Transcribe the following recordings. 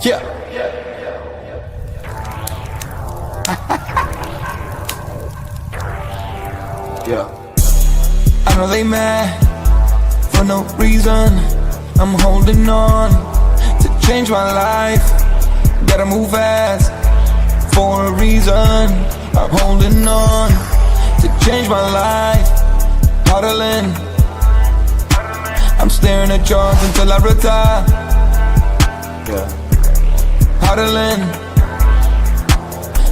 Yeah. Yeah. I know they mad for no reason. I'm holding on to change my life. Gotta move fast for a reason. I'm holding on to change my life. Huddling, I'm staring at charts until I retire. Yeah. Huddling,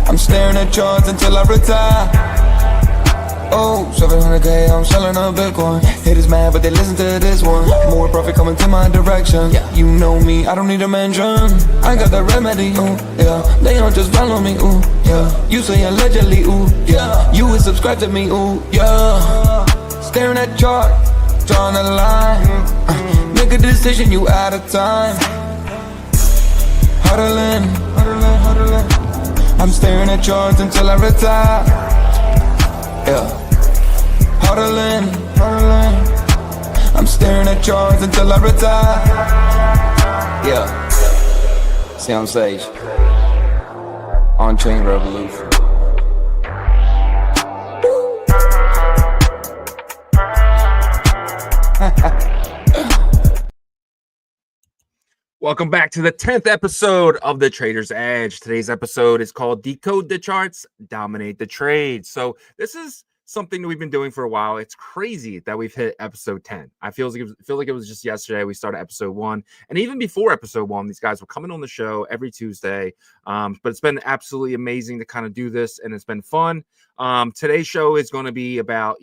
I'm staring at charts until I retire. Oh, 700K, I'm selling a Bitcoin. Haters mad, but they listen to this one. More profit coming to my direction. Yeah, you know me, I don't need a mention. I got the remedy, ooh, yeah. They don't just follow me, ooh, yeah. You say allegedly, ooh, yeah. You would subscribe to me, ooh, yeah. Staring at chart, drawing a line. Make a decision, you out of time. Huddling, I'm staring at charts until I retire. Yeah. Huddling, I'm staring at charts until I retire. Yeah. See on stage. OnChain revolution. Welcome back to the 10th episode of The Trader's Edge. Today's episode is called Decode the Charts, Dominate the Trade. So this is something that we've been doing for a while. It's crazy that we've hit episode 10. I feel like it was just yesterday we started episode 1. And even before episode 1, these guys were coming on the show every Tuesday. But it's been absolutely amazing to kind of do this, and it's been fun. Today's show is going to be about,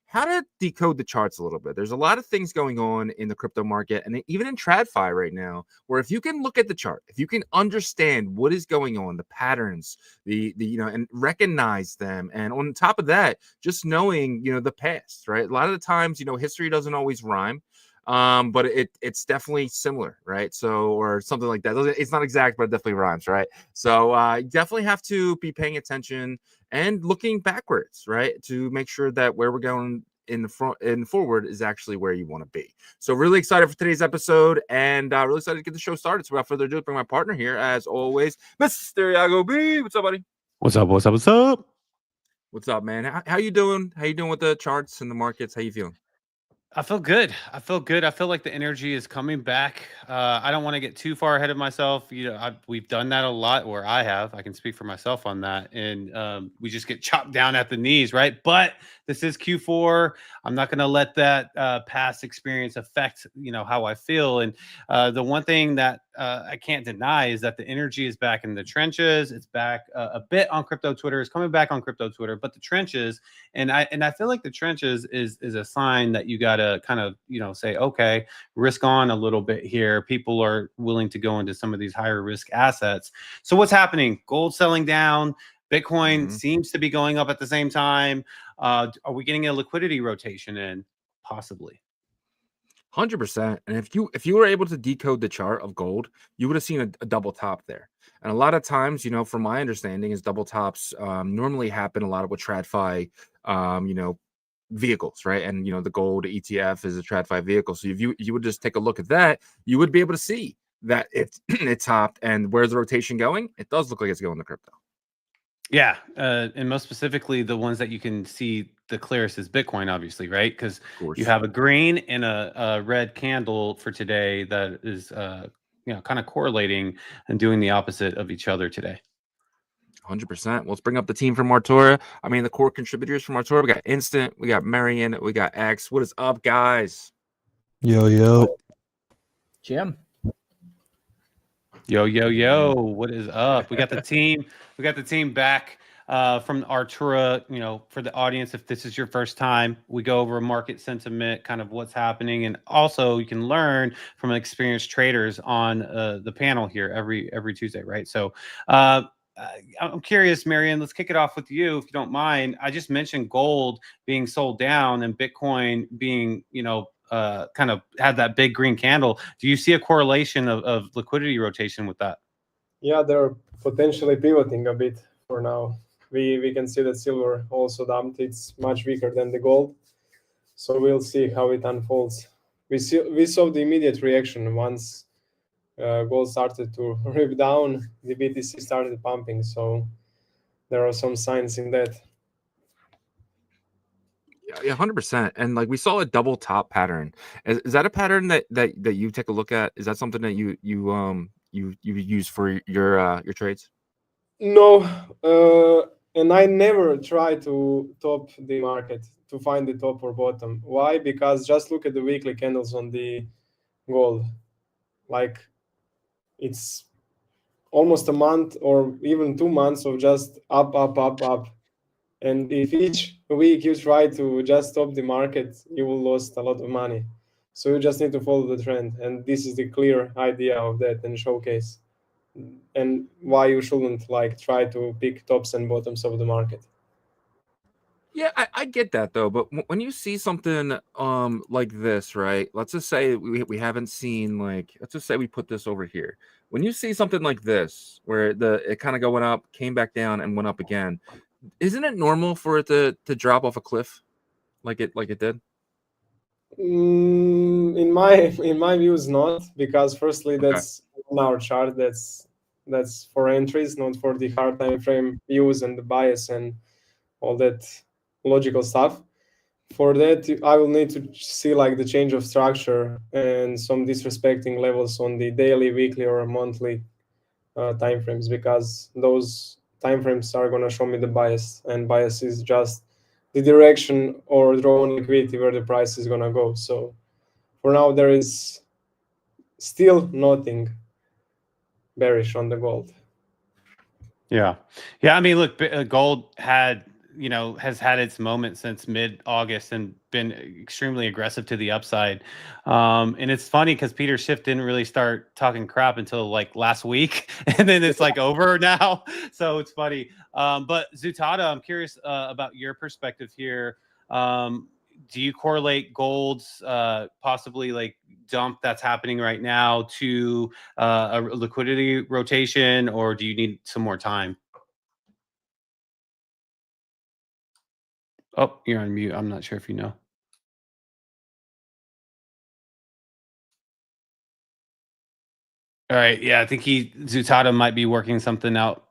how to decode the charts a little bit. There's a lot of things going on in the crypto market and even in TradFi right now, where if you can look at the chart, if you can understand what is going on, the patterns, and recognize them, and on top of that, just knowing, the past, right? A lot of the times, history doesn't always rhyme. But it's definitely similar, right? So, or something like that. It's not exact, but it definitely rhymes, right? So you definitely have to be paying attention and looking backwards, right? To make sure that where we're going in the front and forward is actually where you want to be. So really excited for today's episode, and really excited to get the show started. So without further ado, bring my partner here, as always, Mr. Iago B. What's up, buddy? What's up? What's up? What's up? What's up, man? How you doing? How you doing with the charts and the markets? How you feeling? I feel good. I feel like the energy is coming back. I don't want to get too far ahead of myself. We've done that a lot, or I have. I can speak for myself on that. And we just get chopped down at the knees, right? But this is Q4. I'm not going to let that past experience affect, how I feel. And the one thing that I can't deny is that the energy is back in the trenches. It's back a bit on crypto Twitter. It's coming back on crypto Twitter, but the trenches, and I feel like the trenches is a sign that you got to kind of, say, okay, risk on a little bit here. People are willing to go into some of these higher risk assets. So what's happening? Gold selling down. Bitcoin seems to be going up at the same time. Are we getting a liquidity rotation in? Possibly. 100%. And if you were able to decode the chart of gold, you would have seen a double top there. And a lot of times, from my understanding, is double tops normally happen a lot with TradFi, vehicles, right? And the gold ETF is a TradFi vehicle. So if you would just take a look at that, you would be able to see that it topped. And where's the rotation going? It does look like it's going to crypto. Yeah, and most specifically, the ones that you can see the clearest is Bitcoin, obviously, right? Because you have a green and a red candle for today that is, kind of correlating and doing the opposite of each other today. 100%. Well, let's bring up the team from Artura. I mean, the core contributors from Artura. We got Instant, we got Marion, we got X. What is up, guys? Yo. Jim. Yo. What is up? We got the team. We got the team back from Artura. For the audience, if this is your first time, we go over market sentiment, kind of what's happening, and also you can learn from experienced traders on the panel here every Tuesday, right? So I'm curious, Marion, let's kick it off with you, if you don't mind. I just mentioned gold being sold down and Bitcoin being, kind of had that big green candle. Do you see a correlation of liquidity rotation with that? Yeah, they're potentially pivoting a bit for now. We can see that silver also dumped. It's much weaker than the gold. So we'll see how it unfolds. We saw the immediate reaction once gold started to rip down, the BTC started pumping. So there are some signs in that. Yeah, 100%. And like we saw a double top pattern. Is that a pattern that you take a look at? Is that something that you use for your trades? No, and I never try to top the market to find the top or bottom. Why? Because just look at the weekly candles on the gold. Like it's almost a month or even 2 months of just up, up, up, up. And if each week you try to just stop the market, you will lose a lot of money. So you just need to follow the trend. And this is the clear idea of that and showcase. And why you shouldn't like try to pick tops and bottoms of the market. Yeah, I get that though, but when you see something like this, right? Let's just say we haven't seen like, let's just say we put this over here. When you see something like this, where it kind of went up, came back down, and went up again, isn't it normal for it to drop off a cliff like it did? In my views, not, because firstly Okay. that's on our chart. That's for entries, not for the hard time frame views and the bias and all that logical stuff. For that, I will need to see like the change of structure and some disrespecting levels on the daily, weekly, or monthly time frames, because those time frames are going to show me the bias, and bias is just the direction or draw on liquidity where the price is going to go. So for now, there is still nothing bearish on the gold. Yeah. I mean, look, gold has had its moment since mid-August and been extremely aggressive to the upside. And it's funny because Peter Schiff didn't really start talking crap until like last week, and then it's like over now. So it's funny. But Zutada, I'm curious about your perspective here. Do you correlate gold's possibly like dump that's happening right now to a liquidity rotation, or do you need some more time? Oh, you're on mute. I'm not sure if you know. All right. Yeah, I think Zutada might be working something out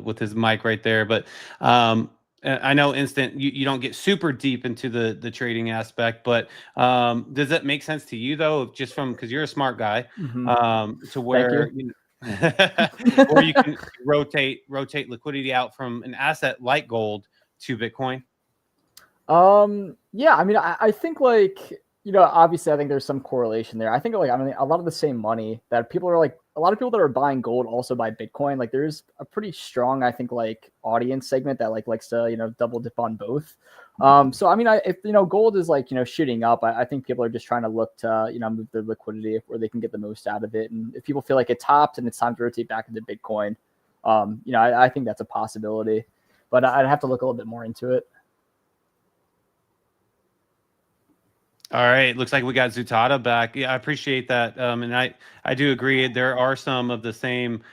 with his mic right there. But I know Instant, you don't get super deep into the trading aspect, but does that make sense to you though? Just from, because you're a smart guy, to where where you can rotate liquidity out from an asset like gold to Bitcoin? Yeah, I mean, I think like, obviously I think there's some correlation there. I think like, I mean, a lot of the same money that people are like, a lot of people that are buying gold also buy Bitcoin. Like there's a pretty strong, I think, like audience segment that like likes to, double dip on both. So I mean, if gold is like, shooting up, I think people are just trying to look to, move the liquidity where they can get the most out of it. And if people feel like it topped and it's time to rotate back into Bitcoin, I think that's a possibility, but I'd have to look a little bit more into it. All right, looks like we got Zutada back. Yeah, I appreciate that, and I do agree. There are some of the same,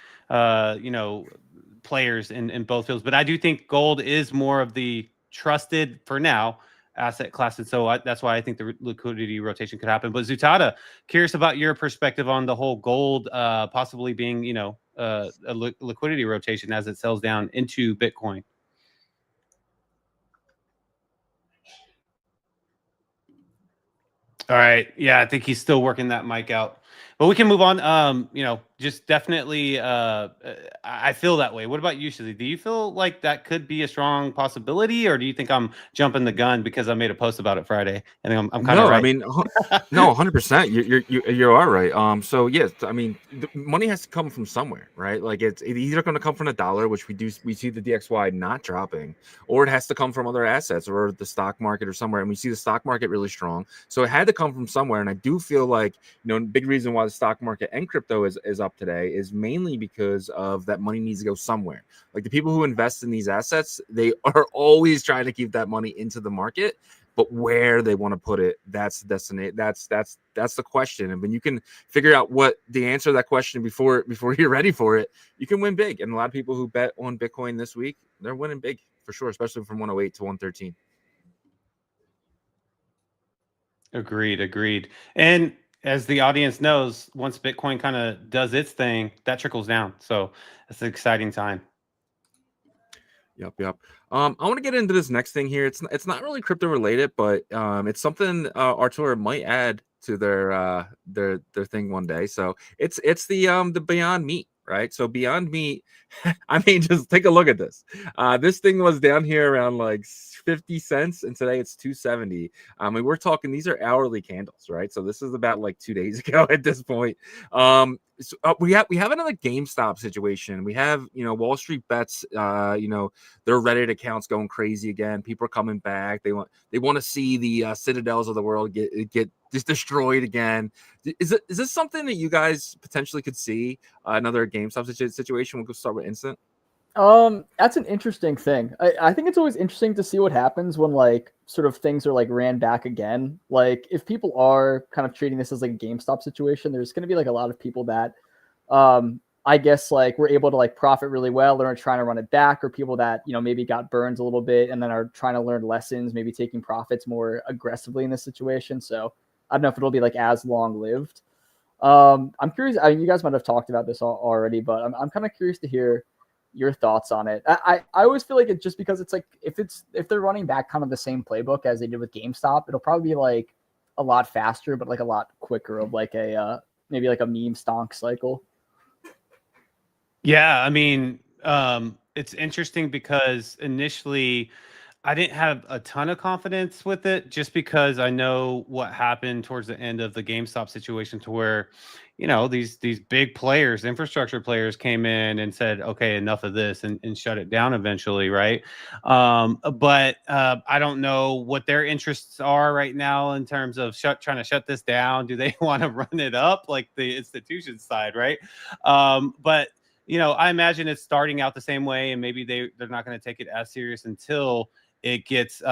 players in both fields, but I do think gold is more of the trusted for now asset class, and so that's why I think the liquidity rotation could happen. But Zutada, curious about your perspective on the whole gold possibly being, a liquidity rotation as it sells down into Bitcoin. All right. Yeah, I think he's still working that mic out. But we can move on. Just definitely I feel that way. What about you, Shizzy? Do you feel like that could be a strong possibility, or do you think I'm jumping the gun because I made a post about it Friday? I think I'm kind of right. I mean, no, 100%. You are right. So yes, I mean, the money has to come from somewhere, right? Like it's either going to come from a dollar, which we see the DXY not dropping, or it has to come from other assets or the stock market or somewhere. And we see the stock market really strong, so it had to come from somewhere. And I do feel like big reason why the stock market and crypto is up today is mainly because of that money needs to go somewhere. Like the people who invest in these assets, they are always trying to keep that money into the market. But where they want to put it, that's the question. And when you can figure out what the answer to that question before you're ready for it, you can win big. And a lot of people who bet on Bitcoin this week, they're winning big for sure, especially from 108 to 113. Agreed. And as the audience knows, once Bitcoin kind of does its thing, that trickles down. So it's an exciting time. Yep. I want to get into this next thing here. It's not really crypto related, but it's something Artura might add to their thing one day. So it's the Beyond Meat, right? So Beyond Meat, I mean, just take a look at this. This thing was down here around like 50 cents, and today it's 270. I mean, we're talking, these are hourly candles, right? So this is about like 2 days ago at this point. So, we have another GameStop situation. We have, Wall Street Bets, their Reddit accounts going crazy again. People are coming back. They want to see the Citadels of the world get just destroyed again. Is this something that you guys potentially could see, another GameStop situation? We'll start with Instant. That's an interesting thing. I think it's always interesting to see what happens when like sort of things are like ran back again. Like if people are kind of treating this as like a GameStop situation, there's going to be like a lot of people that, I guess like were able to like profit really well. They're trying to run it back, or people that, maybe got burned a little bit and then are trying to learn lessons, maybe taking profits more aggressively in this situation. So I don't know if it'll be like as long lived. I'm curious. I mean, you guys might have talked about this already, but I'm kind of curious to hear your thoughts on it. I always feel like it's just because it's like if they're running back kind of the same playbook as they did with GameStop, it'll probably be like a lot faster, but like a lot quicker of like a maybe like a meme stonk cycle. Yeah, I mean, it's interesting because initially I didn't have a ton of confidence with it, just because I know what happened towards the end of the GameStop situation, to where, these big players, infrastructure players, came in and said, okay, enough of this, and shut it down eventually, right? But I don't know what their interests are right now in terms of trying to shut this down. Do they want to run it up like the institution side, right? But I imagine it's starting out the same way, and maybe they're not going to take it as serious until it gets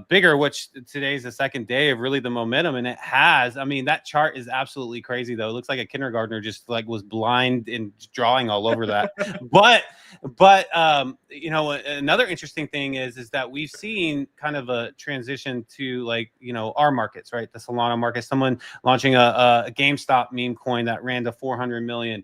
bigger, which today's the second day of really the momentum, and it has. I mean, that chart is absolutely crazy, though. It looks like a kindergartner just like was blind and drawing all over that. but another interesting thing is that we've seen kind of a transition to like our markets, right? The Solana market, someone launching a GameStop meme coin that ran to 400 million,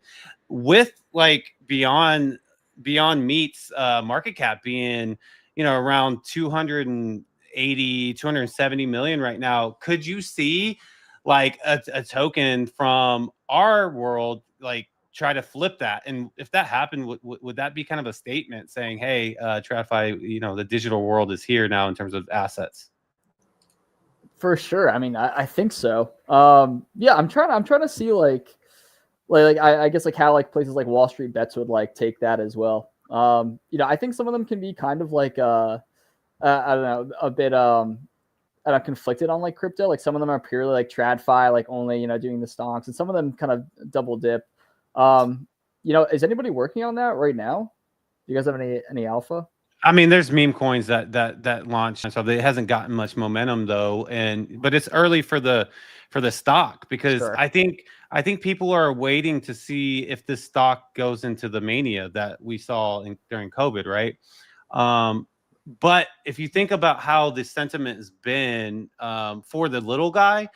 with like Beyond Meat's market cap being around 270 million right now. Could you see like a token from our world like try to flip that? And if that happened, would that be kind of a statement saying, hey, TradFi, the digital world is here now in terms of assets? For sure. I mean, I think so. Yeah, I'm trying to see like I guess like how like places like Wall Street Bets would like take that as well. I think some of them can be kind of like I don't know, a bit conflicted on like crypto. Like some of them are purely like TradFi, like only doing the stonks, and some of them kind of double dip. Is anybody working on that right now? Do you guys have any alpha? I mean, there's meme coins that launched, so it hasn't gotten much momentum though, but it's early for the stock, because Sure. I think people are waiting to see if this stock goes into the mania that we saw during COVID, right? But if you think about how the sentiment has been for the little guy,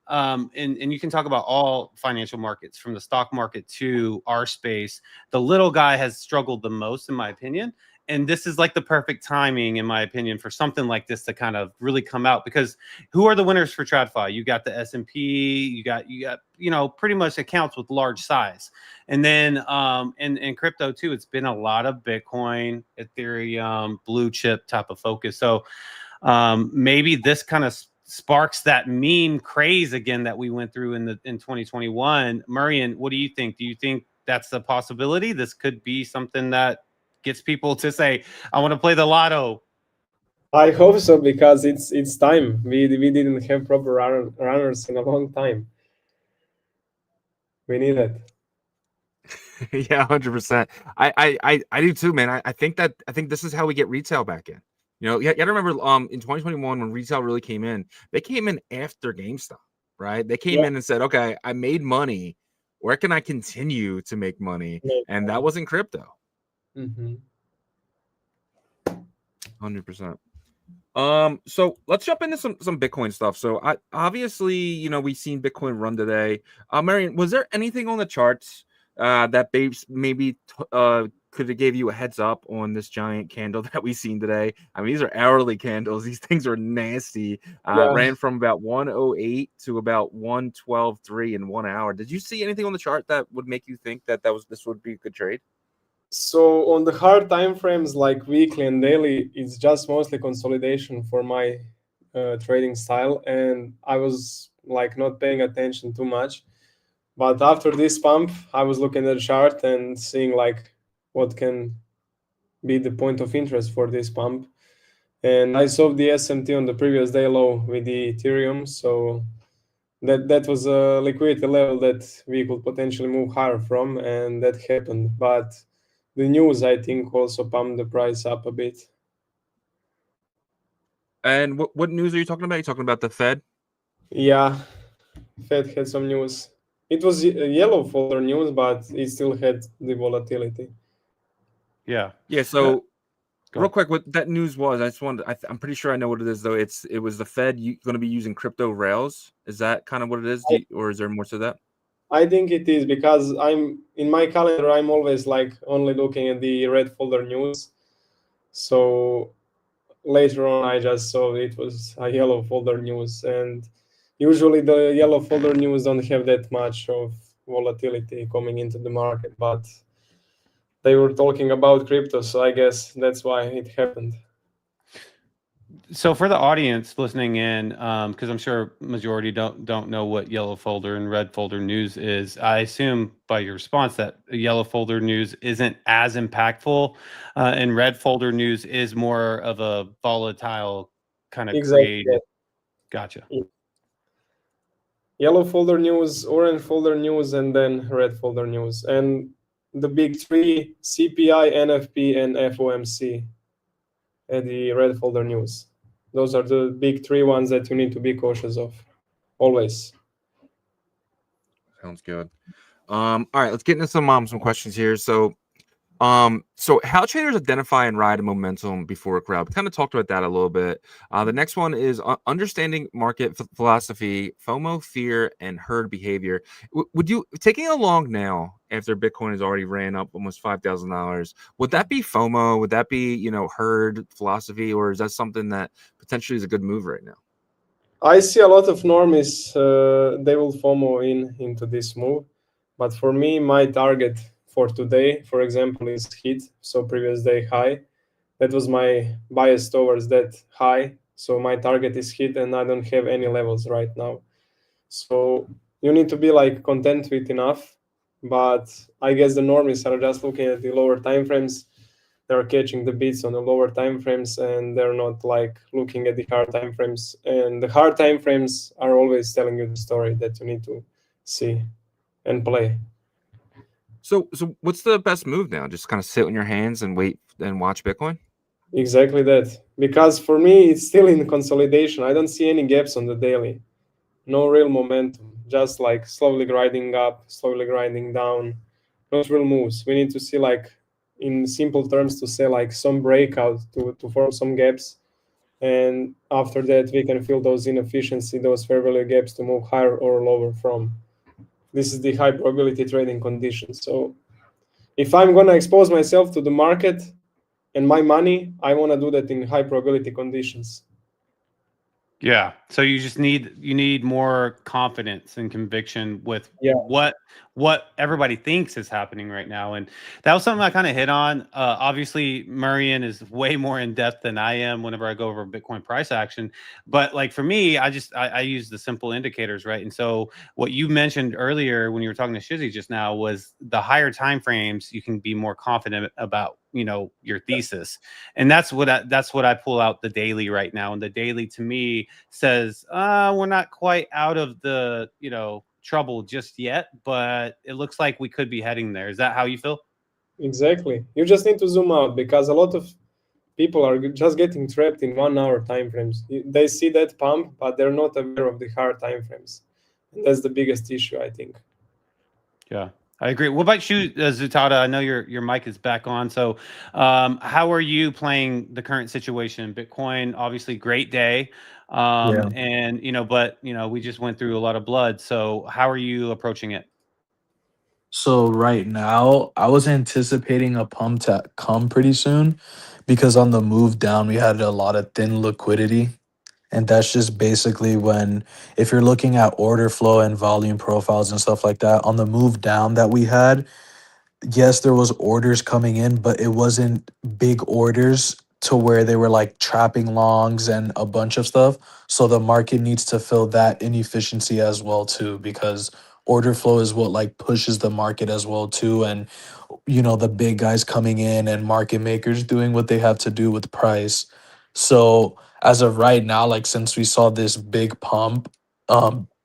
and you can talk about all financial markets, from the stock market to our space, the little guy has struggled the most, in my opinion. And this is like the perfect timing, in my opinion, for something like this to kind of really come out, because who are the winners for TradFi? You got the S&P, you got pretty much accounts with large size. And then in crypto too, it's been a lot of Bitcoin, Ethereum, blue chip type of focus. So maybe this kind of sparks that meme craze again that we went through in 2021. Murrian, what do you think? Do you think that's a possibility? This could be something that gets people to say, I want to play the lotto? I hope so, because it's time. We didn't have proper runners in a long time. We need it. Yeah, 100%. I do too, man. I think this is how we get retail back in. You gotta remember, in 2021 when retail really came in, they came in after GameStop, right? They came in and said, okay, I made money. Where can I continue to make money? And that was in crypto. 100%. So let's jump into some Bitcoin stuff. So obviously, you know, we've seen Bitcoin run today. Marion, was there anything on the charts that maybe could have gave you a heads up on this giant candle that we've seen today? I mean, these are hourly candles. These things are nasty. Yeah. Ran from about 108 to about 112.3 in 1 hour. Did you see anything on the chart that would make you think that this would be a good trade? So on the hard time frames like weekly and daily, it's just mostly consolidation for my trading style, and I was like not paying attention too much. But after this pump, I was looking at the chart and seeing like what can be the point of interest for this pump. And I saw the SMT on the previous day low with the Ethereum, so that was a liquidity level that we could potentially move higher from, and that happened. But the news, I think, also pumped the price up a bit. And what news are you talking about? Are you talking about the Fed? Yeah, Fed had some news. It was a yellow folder news, but it still had the volatility. Yeah. So Go real ahead. quick, what that news was, I just wanted. I'm pretty sure I know what it is, though. It was the Fed going to be using crypto rails. Is that kind of what it is, or is there more to that? I think it is, because I'm in my calendar, I'm always like only looking at the red folder news. So later on, I just saw it was a yellow folder news, and usually the yellow folder news don't have that much of volatility coming into the market, but they were talking about crypto, so I guess that's why it happened. So for the audience listening in, because I'm sure majority don't know what yellow folder and red folder news is, I assume by your response that yellow folder news isn't as impactful, and red folder news is more of a volatile kind of Exactly. created. Gotcha. Yellow folder news, orange folder news, and then red folder news. And the big three, CPI, NFP, and FOMC, and the red folder news. Those are the big three ones that you need to be cautious of, always. Sounds good. All right, let's get into some questions here. So how traders identify and ride a momentum before a crowd. We kind of talked about that a little bit. The next one is understanding market philosophy, FOMO, fear, and herd behavior. Would you, taking along now after Bitcoin has already ran up almost $5,000, would that be FOMO? Would that be, you know, herd philosophy, or is that something that potentially is a good move right now? I see a lot of normies, they will FOMO into this move. But for me, my target for today, for example, is hit, so previous day high. That was my bias towards that high. So my target is hit, and I don't have any levels right now. So you need to be like content with enough. But I guess the normies are just looking at the lower time frames. They're catching the beats on the lower time frames, and they're not like looking at the hard time frames. And the hard time frames are always telling you the story that you need to see and play. So what's the best move now? Just kind of sit on your hands and wait and watch Bitcoin? Exactly that. Because for me, it's still in consolidation. I don't see any gaps on the daily. No real momentum. Just like slowly grinding up, slowly grinding down. Not real moves. We need to see, like, in simple terms, to say like some breakout to form some gaps. And after that, we can fill those inefficiency, those fair value gaps to move higher or lower from. This is the high probability trading conditions. So if I'm going to expose myself to the market and my money, I want to do that in high probability conditions. Yeah. So you need more confidence and conviction with what everybody thinks is happening right now. And that was something I kind of hit on. Obviously, Marian is way more in depth than I am whenever I go over Bitcoin price action. But like for me, I use the simple indicators, right? And so what you mentioned earlier when you were talking to Shizzy just now was the higher time frames, you can be more confident about, you know, your thesis. And that's what I pull out the daily right now. And the daily to me says, we're not quite out of the, you know, trouble just yet, but it looks like we could be heading there. Is that how you feel? Exactly. You just need to zoom out, because a lot of people are just getting trapped in 1 hour time frames. They see that pump, but they're not aware of the hard time frames. And that's the biggest issue, I think. Yeah. I agree. What about you, Zutada? I know your mic is back on. So, how are you playing the current situation in Bitcoin? Obviously, great day, Yeah. and but we just went through a lot of blood. So, how are you approaching it? So right now, I was anticipating a pump to come pretty soon because on the move down, we had a lot of thin liquidity. And that's just basically when, if you're looking at order flow and volume profiles and stuff like that, on the move down that we had, yes, there was orders coming in, but it wasn't big orders to where they were like trapping longs and a bunch of stuff. So the market needs to fill that inefficiency as well too, because order flow is what like pushes the market as well too. And the big guys coming in and market makers doing what they have to do with price. So as of right now, like since we saw this big pump,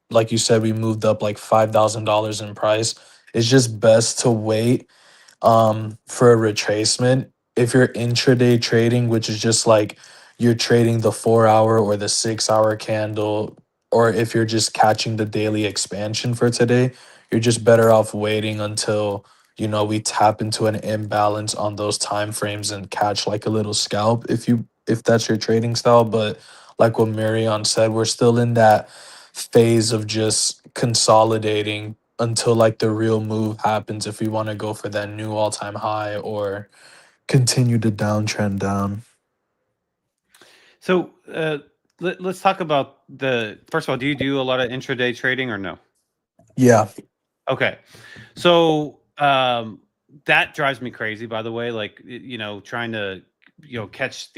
like you said, we moved up like $5,000 in price. It's just best to wait for a retracement. If you're intraday trading, which is just like you're trading the 4 hour or the 6 hour candle, or if you're just catching the daily expansion for today, you're just better off waiting until we tap into an imbalance on those time frames and catch like a little scalp if that's your trading style. But like what Marion said, we're still in that phase of just consolidating until like the real move happens, if we want to go for that new all-time high or continue to downtrend down. So, let's talk about first of all, do you do a lot of intraday trading or no? Yeah. Okay. So, that drives me crazy, by the way, like, trying to, catch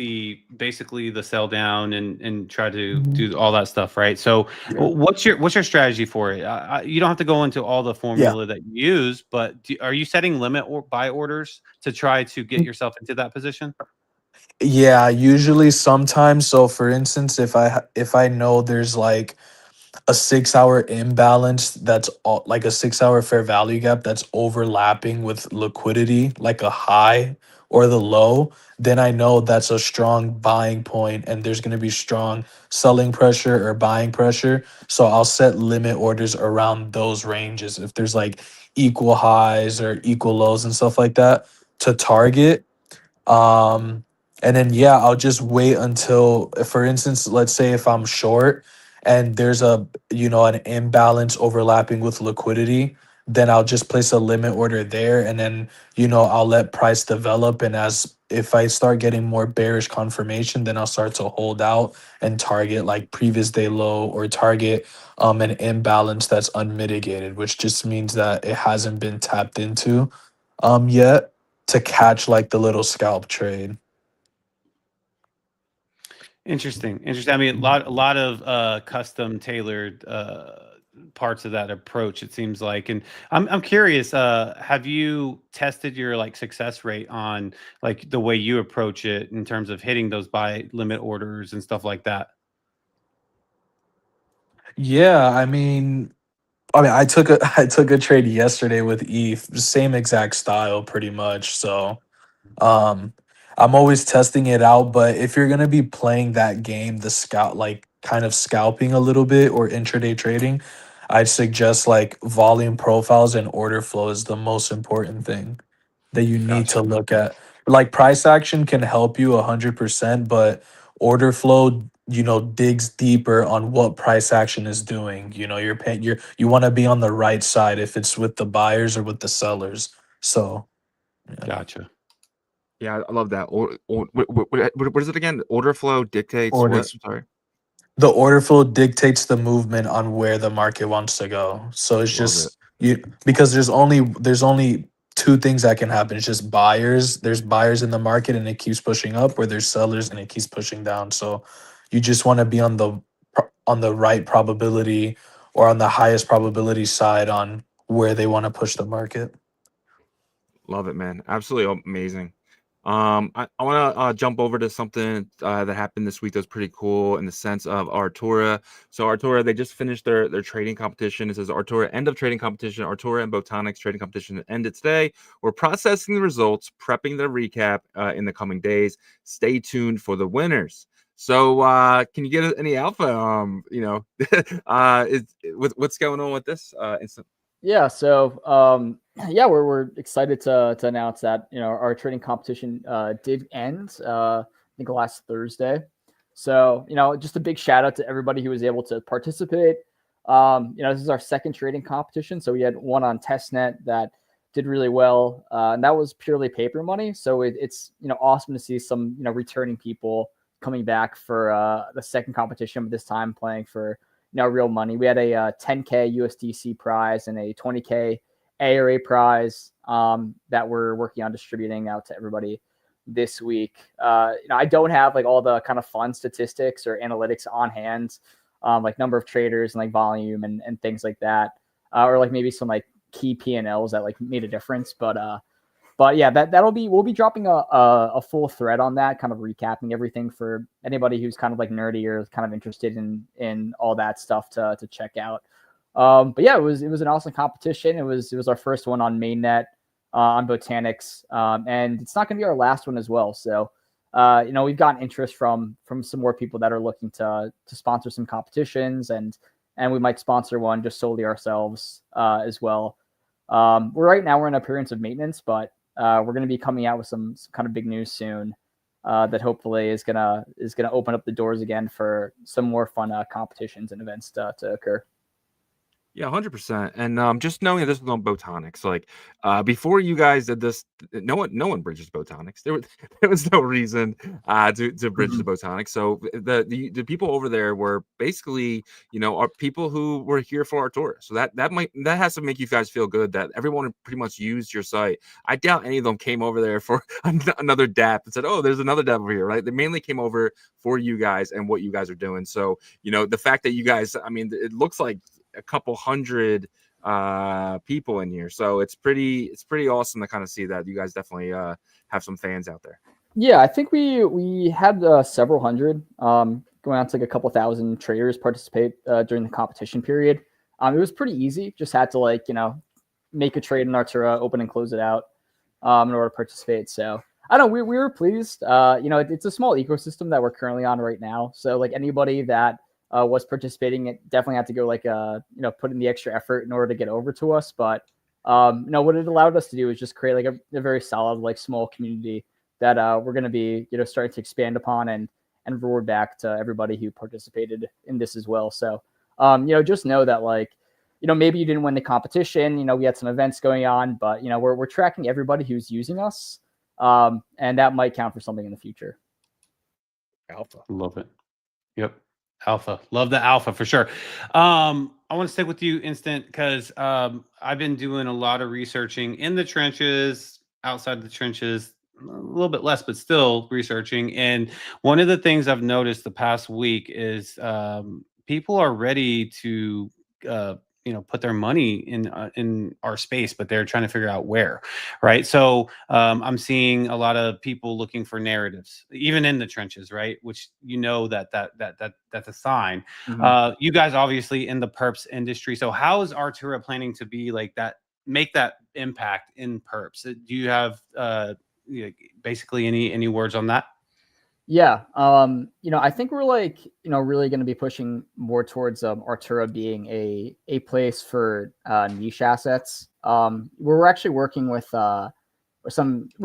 basically the sell down and try to do all that stuff. Right. So what's your strategy for it? You don't have to go into all the formula that you use, but are you setting limit or buy orders to try to get yourself into that position? Yeah, usually sometimes. So for instance, if I know there's like a 6 hour imbalance that's like a 6 hour fair value gap that's overlapping with liquidity, like a high or the low, then I know that's a strong buying point and there's going to be strong selling pressure or buying pressure. So I'll set limit orders around those ranges. If there's like equal highs or equal lows and stuff like that to target. Um, and then I'll just wait until, for instance, let's say if I'm short and there's an imbalance overlapping with liquidity, then I'll just place a limit order there, and then I'll let price develop. And if I start getting more bearish confirmation, then I'll start to hold out and target like previous day low or target an imbalance that's unmitigated, which just means that it hasn't been tapped into yet, to catch like the little scalp trade. Interesting. I mean, a lot of custom tailored parts of that approach, it seems like. And I'm curious, have you tested your like success rate on like the way you approach it in terms of hitting those buy limit orders and stuff like that? Yeah, I mean, I took a trade yesterday with ETH, same exact style pretty much. So I'm always testing it out, but if you're gonna be playing that game, the scout like kind of scalping a little bit or intraday trading, I'd suggest like volume profiles and order flow is the most important thing that you need to Gotcha. look at. Like price action can help you 100%, but order flow, digs deeper on what price action is doing. You're paying you want to be on the right side if it's with the buyers or with the sellers. So yeah. Gotcha. Yeah, I love that. What is it again? Order flow dictates what? Sorry. The order flow dictates the movement on where the market wants to go. So it's just because there's only two things that can happen. It's just buyers. There's buyers in the market and it keeps pushing up, or there's sellers and it keeps pushing down. So you just want to be on the right probability or on the highest probability side on where they want to push the market. Love it, man. Absolutely amazing. I want to jump over to something that happened this week that was pretty cool in the sense of Artura. So Artura, they just finished their trading competition. It says Artura end of trading competition. Artura and Botanic's trading competition ended today. We're processing the results, prepping the recap in the coming days. Stay tuned for the winners. So can you get any alpha? What's going on with this instant? Yeah, so yeah, we're excited to announce that our trading competition did end. I think last Thursday. So just a big shout out to everybody who was able to participate. This is our second trading competition, so we had one on testnet that did really well, and that was purely paper money. So it's awesome to see some returning people coming back for the second competition, but this time playing for real money. We had a 10K USDC prize and a 20K ARA prize that we're working on distributing out to everybody this week. I don't have like all the kind of fun statistics or analytics on hand, like number of traders and like volume and things like that, or like maybe some like key P&Ls that like made a difference. But yeah, we'll be dropping a full thread on that, kind of recapping everything for anybody who's kind of like nerdy or kind of interested in all that stuff to check out. But yeah, it was an awesome competition. It was our first one on mainnet on Botanics, and it's not going to be our last one as well. So we've gotten interest from some more people that are looking to sponsor some competitions, and we might sponsor one just solely ourselves as well. Right now we're in appearance of maintenance, but we're going to be coming out with some kind of big news soon that hopefully is gonna open up the doors again for some more fun competitions and events to occur. Yeah, 100%. And just knowing that this was on Botonics, like before you guys did this, no one bridges Botonics. There was no reason to bridge the Botonics. So the people over there were basically are people who were here for Artura. So that has to make you guys feel good that everyone pretty much used your site. I doubt any of them came over there for another DApp and said, oh, there's another DApp over here, right? They mainly came over for you guys and what you guys are doing. So the fact that you guys, I mean, it looks like a couple hundred people in here, so it's pretty awesome to kind of see that you guys definitely have some fans out there. Yeah, I think we had several hundred, going on to like a couple thousand traders participate during the competition period. It was pretty easy, just had to like make a trade in Artura, open and close it out in order to participate. So I don't know, we were pleased. It's a small ecosystem that we're currently on right now, so like anybody that was participating, it definitely had to go like put in the extra effort in order to get over to us. But what it allowed us to do is just create like a very solid like small community that we're going to be starting to expand upon and reward back to everybody who participated in this as well. So just know that like maybe you didn't win the competition, we had some events going on, but we're tracking everybody who's using us, and that might count for something in the future. Alpha, love it. Yep. Alpha, love the alpha for sure. I want to stick with you, Instant, because I've been doing a lot of researching in the trenches, outside the trenches, a little bit less, but still researching. And one of the things I've noticed the past week is people are ready to put their money in our space, but they're trying to figure out where, right? So I'm seeing a lot of people looking for narratives, even in the trenches, right? Which that's a sign. Mm-hmm. You guys obviously in the perps industry. So how is Artura planning to be like that, make that impact in perps? Do you have basically any words on that? Yeah. I think we're like, really going to be pushing more towards Artura being a place for niche assets. We're actually working with we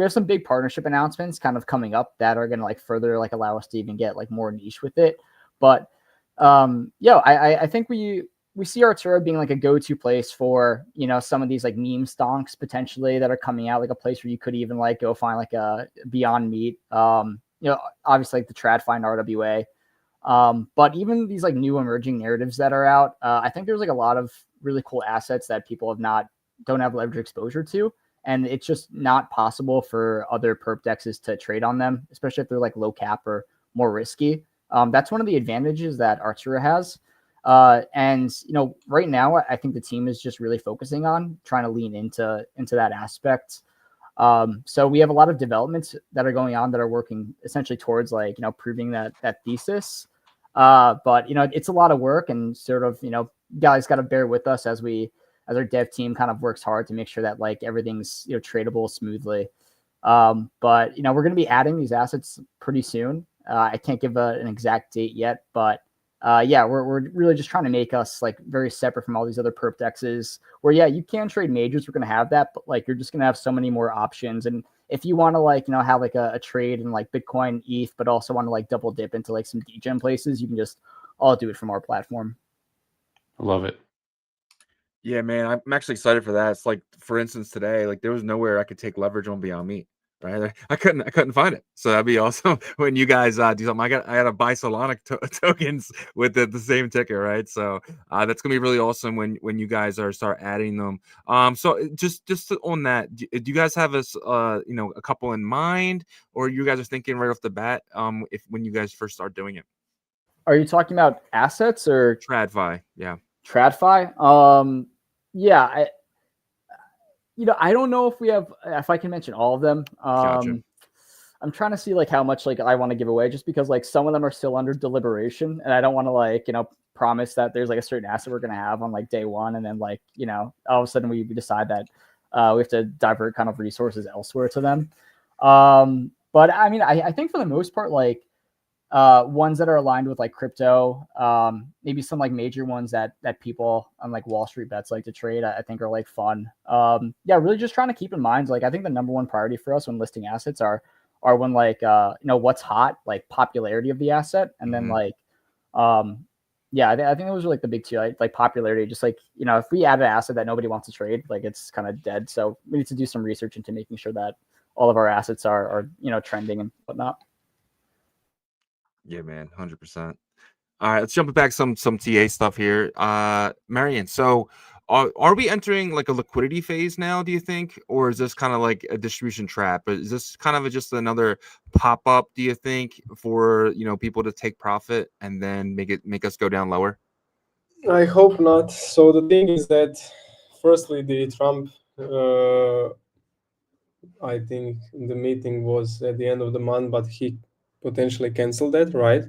have some big partnership announcements kind of coming up that are going to like further like allow us to even get like more niche with it. But I think we see Artura being like a go-to place for some of these like meme stonks potentially that are coming out, like a place where you could even like go find like a Beyond Meat, obviously like the TradFind RWA, but even these like new emerging narratives that are out, I think there's like a lot of really cool assets that people don't have leverage exposure to, and it's just not possible for other perp dexes to trade on them, especially if they're like low cap or more risky. That's one of the advantages that Artura has. And right now I think the team is just really focusing on trying to lean into that aspect. So we have a lot of developments that are going on that are working essentially towards like proving that thesis. But it's a lot of work, and sort of guys got to bear with us as our dev team kind of works hard to make sure that like everything's tradable smoothly. But we're going to be adding these assets pretty soon. I can't give an exact date yet, but yeah, we're really just trying to make us like very separate from all these other perp dexes where, yeah, you can trade majors. We're going to have that, but like, you're just going to have so many more options. And if you want to like, have like a trade in like Bitcoin, ETH, but also want to like double dip into like some degen places, you can just all do it from our platform. I love it. Yeah, man, I'm actually excited for that. It's like, for instance, today, like there was nowhere I could take leverage on Beyond Meat, right? I couldn't find it. So that'd be awesome when you guys do something. I got to buy Solana tokens with the same ticker, right? So that's gonna be really awesome when you guys start adding them. So just on that, do you guys have a couple in mind, or you guys are thinking right off the bat, if when you guys first start doing it? Are you talking about assets or TradFi? Yeah. TradFi? Yeah, I don't know if I can mention all of them. Gotcha. I'm trying to see like how much like I want to give away, just because like some of them are still under deliberation, and I don't want to like promise that there's like a certain asset we're gonna have on like day one, and then like all of a sudden we decide that we have to divert kind of resources elsewhere to them. But I mean, I think for the most part, like ones that are aligned with like crypto, maybe some like major ones that people on like Wall Street bets like to trade, I think are like fun. Yeah, really just trying to keep in mind, like I think the number one priority for us when listing assets are when like what's hot, like popularity of the asset, and then like yeah, I think those are like the big two, like popularity. Just like if we add an asset that nobody wants to trade, like it's kind of dead. So we need to do some research into making sure that all of our assets are trending and whatnot. Yeah, man, 100%. All right, let's jump back some TA stuff here. Marion, so are we entering like a liquidity phase now, do you think? Or is this kind of like a distribution trap? Is this kind of just another pop-up, do you think, for people to take profit and then make us go down lower? I hope not. So the thing is that firstly, the Trump I think the meeting was at the end of the month, but he potentially canceled that, right?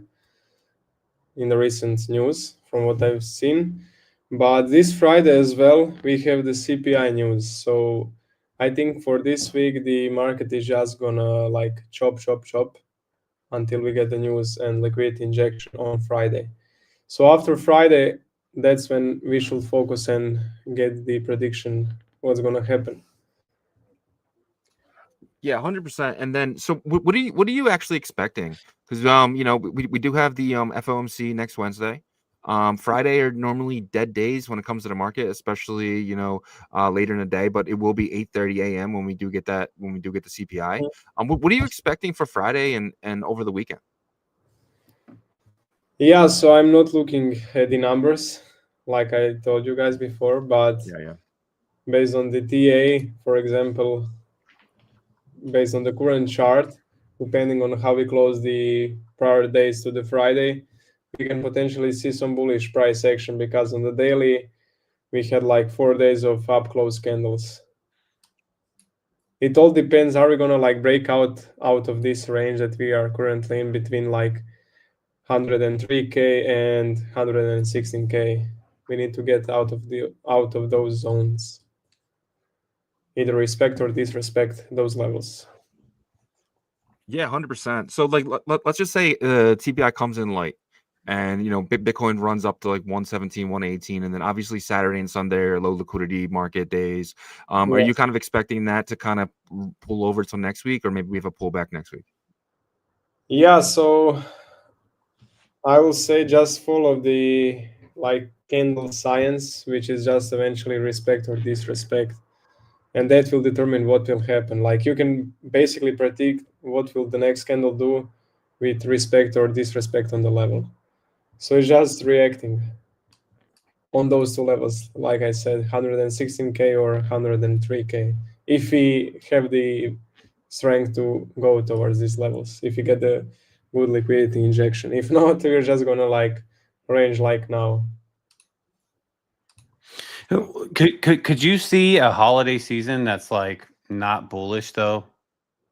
In the recent news, from what I've seen. But this Friday as well, we have the CPI news. So I think for this week, the market is just gonna like chop until we get the news and liquidity injection on Friday. So after Friday, that's when we should focus and get the prediction what's gonna happen. Yeah, 100%. And then, so what are you actually expecting? Because we do have the FOMC next Wednesday. Friday are normally dead days when it comes to the market, especially later in the day. But it will be 8:30 a.m. when we do get the CPI. What are you expecting for Friday and over the weekend? Yeah, so I'm not looking at the numbers like I told you guys before, but Yeah. based on the TA, for example, based on the current chart, depending on how we close the prior days to the Friday, we can potentially see some bullish price action, because on the daily, we had like 4 days of up close candles. It all depends, are we gonna like break out of this range that we are currently in between like 103K and 116K. We need to get out of those zones. Either respect or disrespect those levels. Yeah, 100%. So like let's just say TPI comes in light, and Bitcoin runs up to like 117, 118, and then obviously Saturday and Sunday are low liquidity market days. Are you Yes. kind of expecting that to kind of pull over till next week, or maybe we have a pullback next week? Yeah, so I will say just follow the like candle science, which is just eventually respect or disrespect, and that will determine what will happen. Like you can basically predict what will the next candle do with respect or disrespect on the level. So it's just reacting on those two levels, like I said, 116K or 103K. If we have the strength to go towards these levels, if you get the good liquidity injection. If not, we're just gonna like range like now. Could you see a holiday season that's like not bullish though?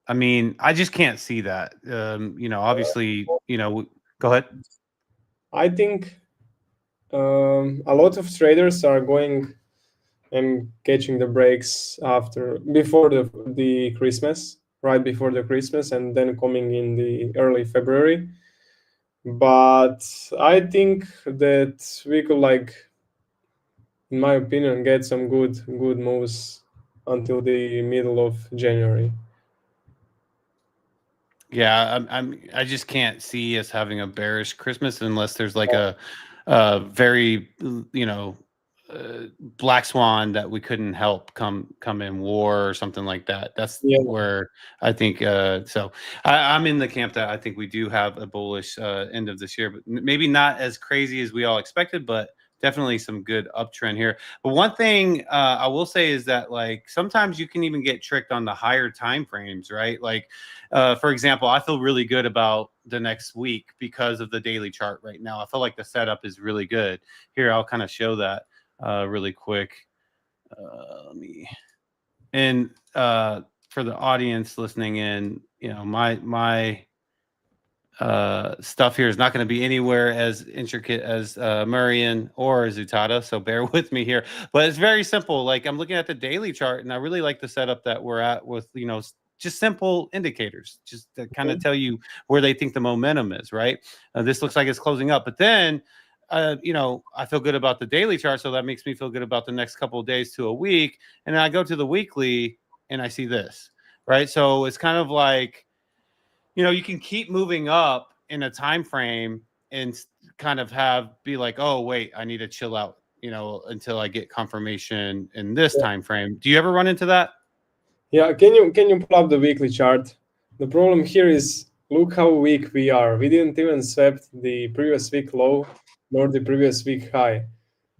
I mean, I just can't see that. Obviously, go ahead. I think a lot of traders are going and catching the breaks before the Christmas, right before the Christmas, and then coming in the early February. but I think that we could, like, in my opinion, get some good moves until the middle of January. Yeah, I just can't see us having a bearish Christmas unless there's like a very black swan that we couldn't help come in, war or something like that. That's Yeah. where I think so I'm in the camp that I think we do have a bullish end of this year, but maybe not as crazy as we all expected, but definitely some good uptrend here. But one thing I will say is that, like, sometimes you can even get tricked on the higher time frames, right? Like, for example, I feel really good about the next week because of the daily chart right now. I feel like the setup is really good. Here, I'll kind of show that really quick. Let me, and for the audience listening in, you know, my stuff here is not going to be anywhere as intricate as Murian or Zutada, so bear with me here. But it's very simple. Like, I'm looking at the daily chart, and I really like the setup that we're at with, you know, just simple indicators, just to kind of tell you where they think the momentum is, right? This looks like it's closing up, but then you know, I feel good about the daily chart, so that makes me feel good about the next couple of days to a week. And then I go to the weekly and I see this, right? So it's kind of like, you know, you can keep moving up in a time frame and kind of be like, oh wait, I need to chill out, you know, until I get confirmation in this time frame. Do you ever run into that? Yeah, can you pull up the weekly chart? The problem here is, look how weak we are. We didn't even swept the previous week low nor the previous week high.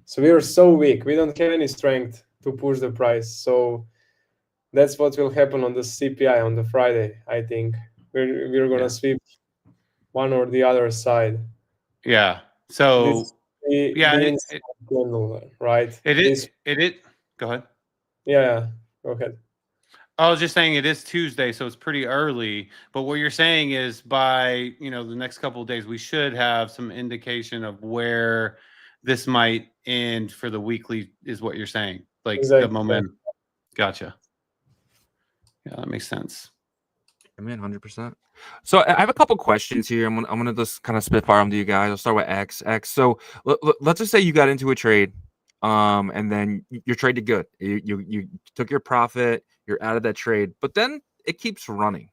So we are so weak. We don't have any strength to push the price. So that's what will happen on the CPI on the Friday, I think. We're gonna sweep one or the other side. Yeah. So candle, right? It is. Go ahead. Yeah, go ahead. I was just saying it is Tuesday, so it's pretty early. But what you're saying is, by, you know, the next couple of days, we should have some indication of where this might end for the weekly, is what you're saying. Like, exactly. The momentum. Gotcha. Yeah, that makes sense. I mean, 100%. So I have a couple questions here. I'm gonna just kind of spitfire them to you guys. I'll start with X. So let's just say you got into a trade, and then your trade did good. You took your profit. You're out of that trade, but then it keeps running.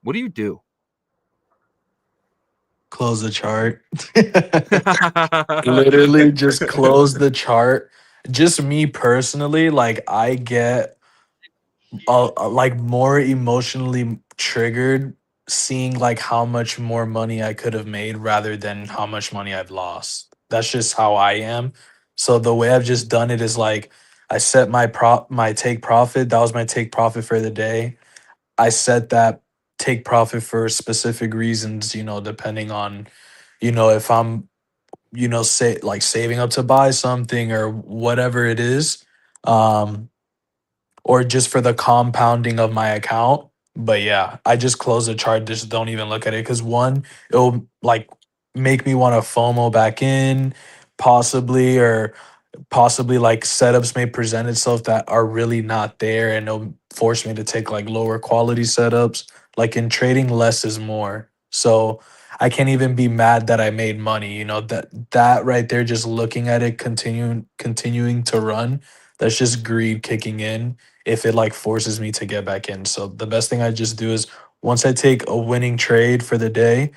What do you do? Close the chart. Literally just close the chart. Just me personally, like, I get like more emotionally triggered seeing like how much more money I could have made rather than how much money I've lost. That's just how I am. So the way I've just done it is, like, I set my take profit. That was my take profit for the day. I set that take profit for specific reasons, you know, depending on, you know, if I'm, you know, say like saving up to buy something or whatever it is, or just for the compounding of my account. But yeah, I just close the chart, just don't even look at it, because one, it'll like make me want to FOMO back in, possibly, or possibly like setups may present itself that are really not there, and it'll force me to take like lower quality setups. Like, in trading, less is more. So I can't even be mad that I made money. You know, that right there, just looking at it continuing to run, that's just greed kicking in if it like forces me to get back in. So the best thing I just do is, once I take a winning trade for the day,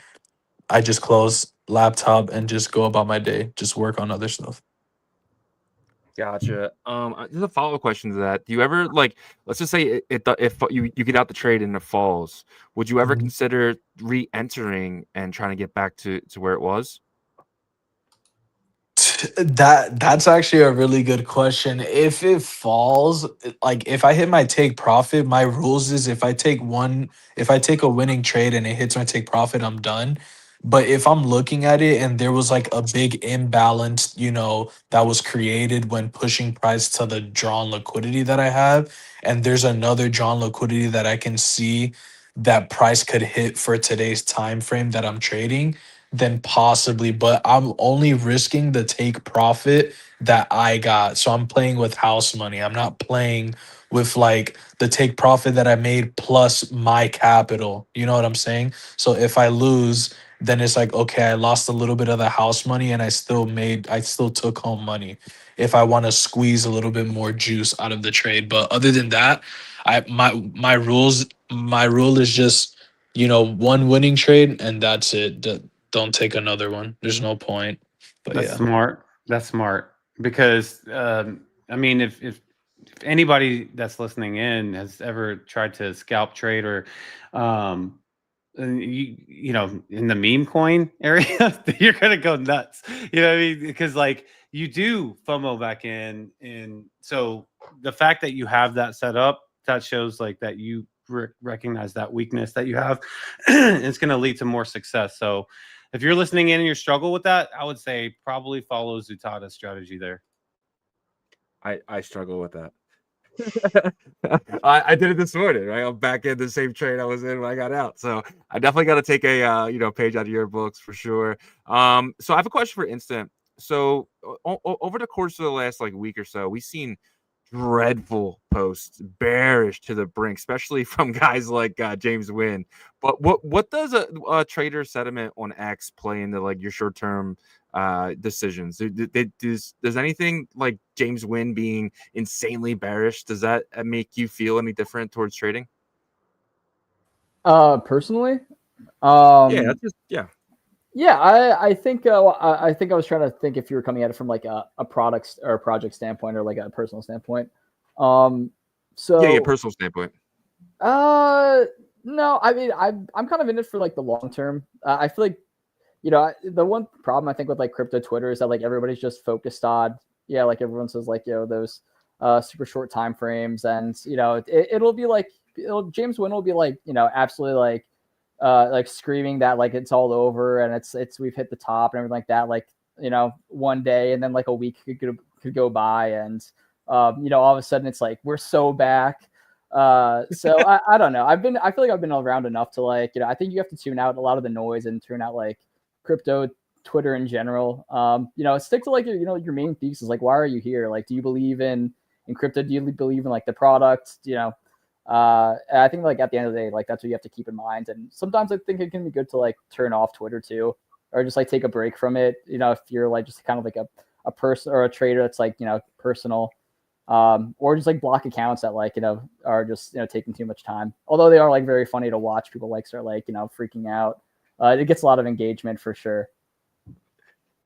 I just close laptop and just go about my day, just work on other stuff. Gotcha. There's a follow-up question to that. Do you ever, like, let's just say if you get out the trade and it falls, would you ever Mhm. consider re-entering and trying to get back to where it was? That's actually a really good question. If it falls, like, if I hit my take profit, my rules is, if I take a winning trade and it hits my take profit, I'm done. But if I'm looking at it and there was like a big imbalance, you know, that was created when pushing price to the drawn liquidity that I have, and there's another drawn liquidity that I can see that price could hit for today's time frame that I'm trading, then possibly, but I'm only risking the take profit that I got. So I'm playing with house money. I'm not playing with like the take profit that I made plus my capital. You know what I'm saying? So if I lose, then it's like, okay, I lost a little bit of the house money and I still took home money if I want to squeeze a little bit more juice out of the trade. But other than that, my rule is just, one winning trade and that's it. Don't take another one. There's no point. But That's yeah. smart. That's smart because I mean, if anybody that's listening in has ever tried to scalp trade or and in the meme coin area, you're gonna go nuts. You know what I mean? Because like you do FOMO back in, and so the fact that you have that set up, that shows like that you recognize that weakness that you have. It's gonna lead to more success. So if you're listening in and you struggle with that, I would say probably follow Zutada's strategy there. I struggle with that. I did it this morning, right? I'm back in the same trade I was in when I got out. So I definitely got to take a page out of your books for sure. So I have a question for Instant. So over the course of the last like week or so, we've seen dreadful posts, bearish to the brink, especially from guys like James Wynn. But what does a trader sentiment on X play into like your short term decisions? Does anything like James Wynn being insanely bearish, does that make you feel any different towards trading? Personally, yeah, I think I think I was trying to think if you were coming at it from like a product or a project standpoint or like a personal standpoint. Yeah, personal standpoint. No, I mean I'm kind of in it for like the long term. I feel like the one problem I think with like crypto Twitter is that like everybody's just focused on like everyone says like those super short time frames, and it'll be like James Wynn will be like absolutely like screaming that like it's all over and it's we've hit the top and everything like that, like one day, and then like a week could go by, and all of a sudden it's like we're so back. So I don't know. I feel like I've been around enough to like I think you have to tune out a lot of the noise and tune out like crypto Twitter in general. Stick to like your main thesis. Like, why are you here? Like, do you believe in crypto? Do you believe in like the product? I think like at the end of the day, like that's what you have to keep in mind. And sometimes I think it can be good to like turn off Twitter too, or just like take a break from it. If you're like just kind of like a person or a trader that's like personal, or just like block accounts that like are just taking too much time. Although they are like very funny to watch. People like start like freaking out. It gets a lot of engagement for sure.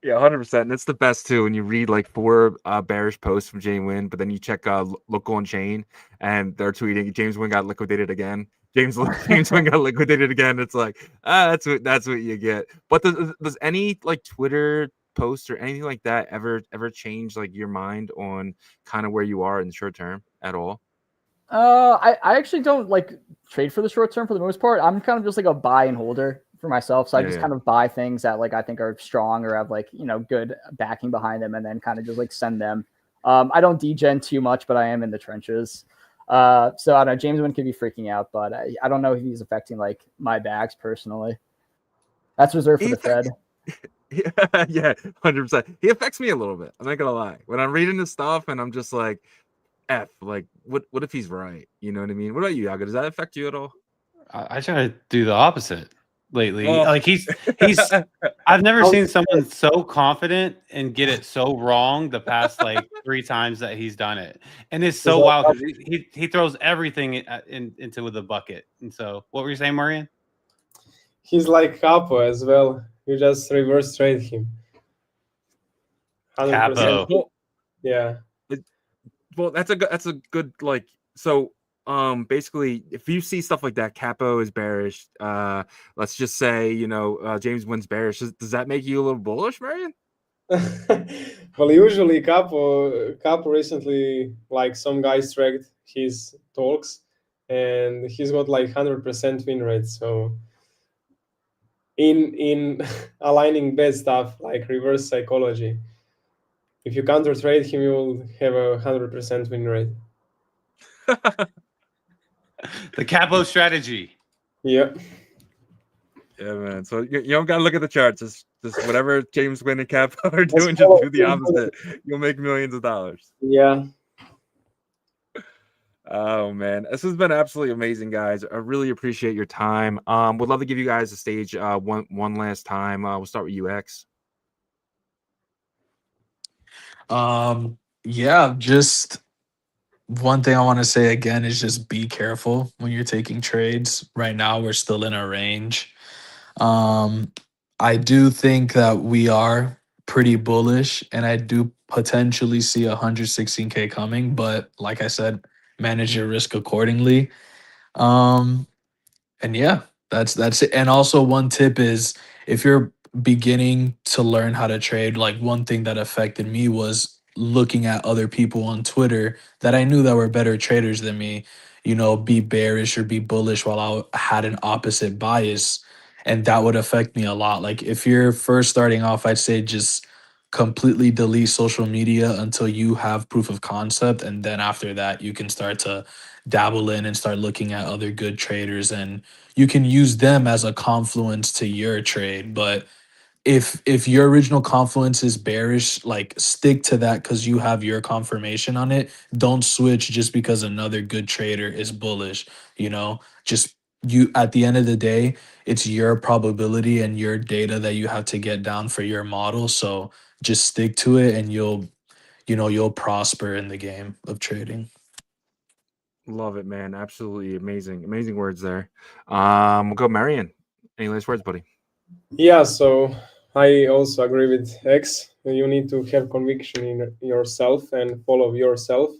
Yeah, 100%. And it's the best too when you read like 4 bearish posts from James Wynn, but then you check look OnChain and they're tweeting James Wynn got liquidated again. James Wynn got liquidated again. It's like that's what you get. But does any like Twitter post or anything like that ever change like your mind on kind of where you are in the short term at all? I actually don't like trade for the short term for the most part. I'm kind of just like a buy and holder for myself. So I just kind of buy things that like I think are strong or have like good backing behind them, and then kind of just like send them. I don't degen too much, but I am in the trenches. So I don't know. James Wynn could be freaking out, but I don't know if he's affecting like my bags personally. That's reserved for the Fed. Yeah, 100%. He affects me a little bit. I'm not gonna lie. When I'm reading this stuff and I'm just like, like what if he's right? You know what I mean? What about you, Yaga? Does that affect you at all? I try to do the opposite lately. Like he's I've never seen someone so confident and get it so wrong the past like 3 times that he's done it. And it's so wild because he throws everything into the bucket. And so what were you saying, Marian? He's like Capo as well. You just reverse trade him. 100%. Capo. Yeah. Well, that's a good like so. Basically, if you see stuff like that, Capo is bearish. Let's just say James Wynn's bearish. Does that make you a little bullish, Marian? Well, usually Capo recently, like some guys tracked his talks, and he's got like 100% win rate. So in aligning bad stuff like reverse psychology, if you counter trade him, you will have a 100% win rate. The Capo strategy. Yeah. Yeah, man. So you don't gotta look at the charts. Just whatever James Wynn and Cap are Just doing, just follow do the opposite. You'll make millions of dollars. Yeah. Oh man, this has been absolutely amazing, guys. I really appreciate your time. Would love to give you guys the stage one last time. We'll start with UX. Yeah, just one thing I want to say again is just be careful when you're taking trades. Right now, we're still in a range. I do think that we are pretty bullish, and I do potentially see 116K coming, but like I said, manage your risk accordingly. Um, and yeah, that's it. And also one tip is if you're beginning to learn how to trade, like one thing that affected me was looking at other people on Twitter that I knew that were better traders than me, be bearish or be bullish while I had an opposite bias. And that would affect me a lot. Like if you're first starting off, I'd say just completely delete social media until you have proof of concept. And then after that, you can start to dabble in and start looking at other good traders, and you can use them as a confluence to your trade. But if your original confluence is bearish, like stick to that because you have your confirmation on it. Don't switch just because another good trader is bullish. Just you at the end of the day, it's your probability and your data that you have to get down for your model. So just stick to it and you'll prosper in the game of trading. Love it, man. Absolutely amazing, amazing words there. We'll go, Marion. Any last words, buddy? Yeah, so I also agree with X. You need to have conviction in yourself and follow yourself.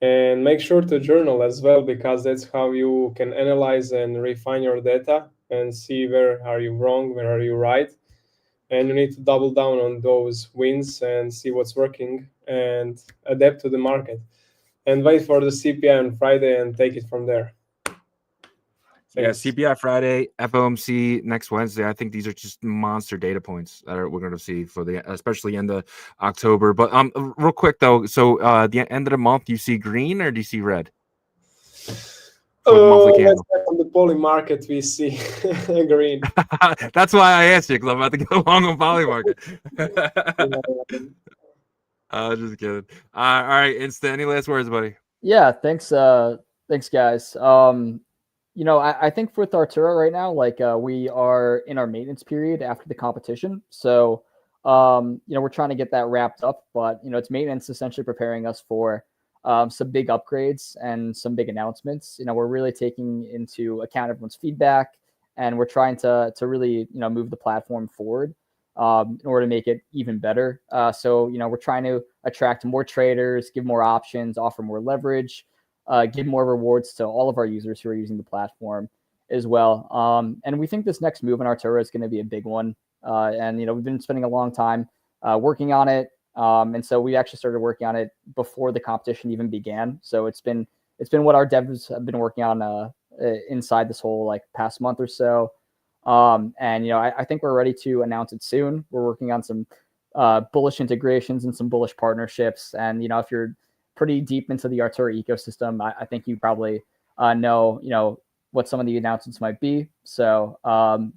And make sure to journal as well, because that's how you can analyze and refine your data and see where are you wrong, where are you right. And you need to double down on those wins and see what's working and adapt to the market. And wait for the CPI on Friday and take it from there. Yeah, Thanks. CPI Friday, FOMC next Wednesday. I think these are just monster data points that we're going to see for the especially end of October. But real quick though, so the end of the month, do you see green or do you see red for the monthly Let's candle? check on the poly market. We see green. That's why I asked you, because I'm about to go long on poly market. Just kidding. All right, Insta. Any last words, buddy? Yeah, thanks guys. I think with Artura right now, like we are in our maintenance period after the competition. So we're trying to get that wrapped up, but it's maintenance essentially preparing us for some big upgrades and some big announcements. We're really taking into account everyone's feedback, and we're trying to really move the platform forward in order to make it even better. So we're trying to attract more traders, give more options, offer more leverage, give more rewards to all of our users who are using the platform as well. And we think this next move in Artura is going to be a big one. And we've been spending a long time working on it. And so we actually started working on it before the competition even began. So it's been what our devs have been working on inside this whole like past month or so. And I think we're ready to announce it soon. We're working on some bullish integrations and some bullish partnerships. And if you're pretty deep into the Artura ecosystem, I think you probably know what some of the announcements might be. So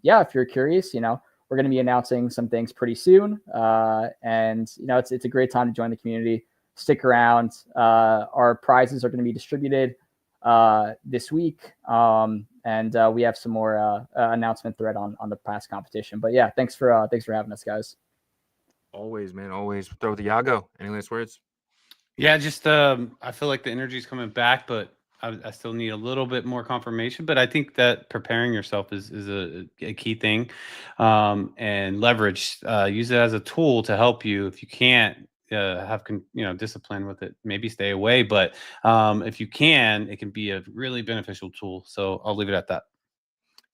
if you're curious, we're going to be announcing some things pretty soon. And it's a great time to join the community. Stick around. Our prizes are going to be distributed this week. And we have some more announcement thread on the past competition. But yeah, thanks for having us, guys. Always, man. Always. Throw the Yago. Any last words? Yeah, just I feel like the energy is coming back, but I still need a little bit more confirmation. But I think that preparing yourself is a key thing, and leverage. Use it as a tool to help you. If you can't have discipline with it, maybe stay away. But if you can, it can be a really beneficial tool. So I'll leave it at that.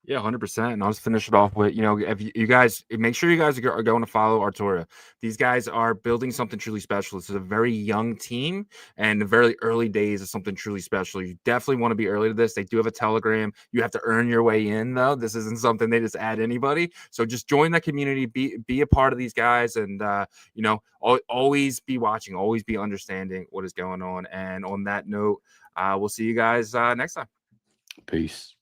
Yeah, 100%. And I'll just finish it off with, if you guys make sure you guys are going to follow Artura. These guys are building something truly special. This is a very young team and the very early days of something truly special. You definitely want to be early to this. They do have a Telegram. You have to earn your way in, though. This isn't something they just add anybody. So just join that community, be a part of these guys, and always be watching, always be understanding what is going on. And on that note, we'll see you guys next time. Peace.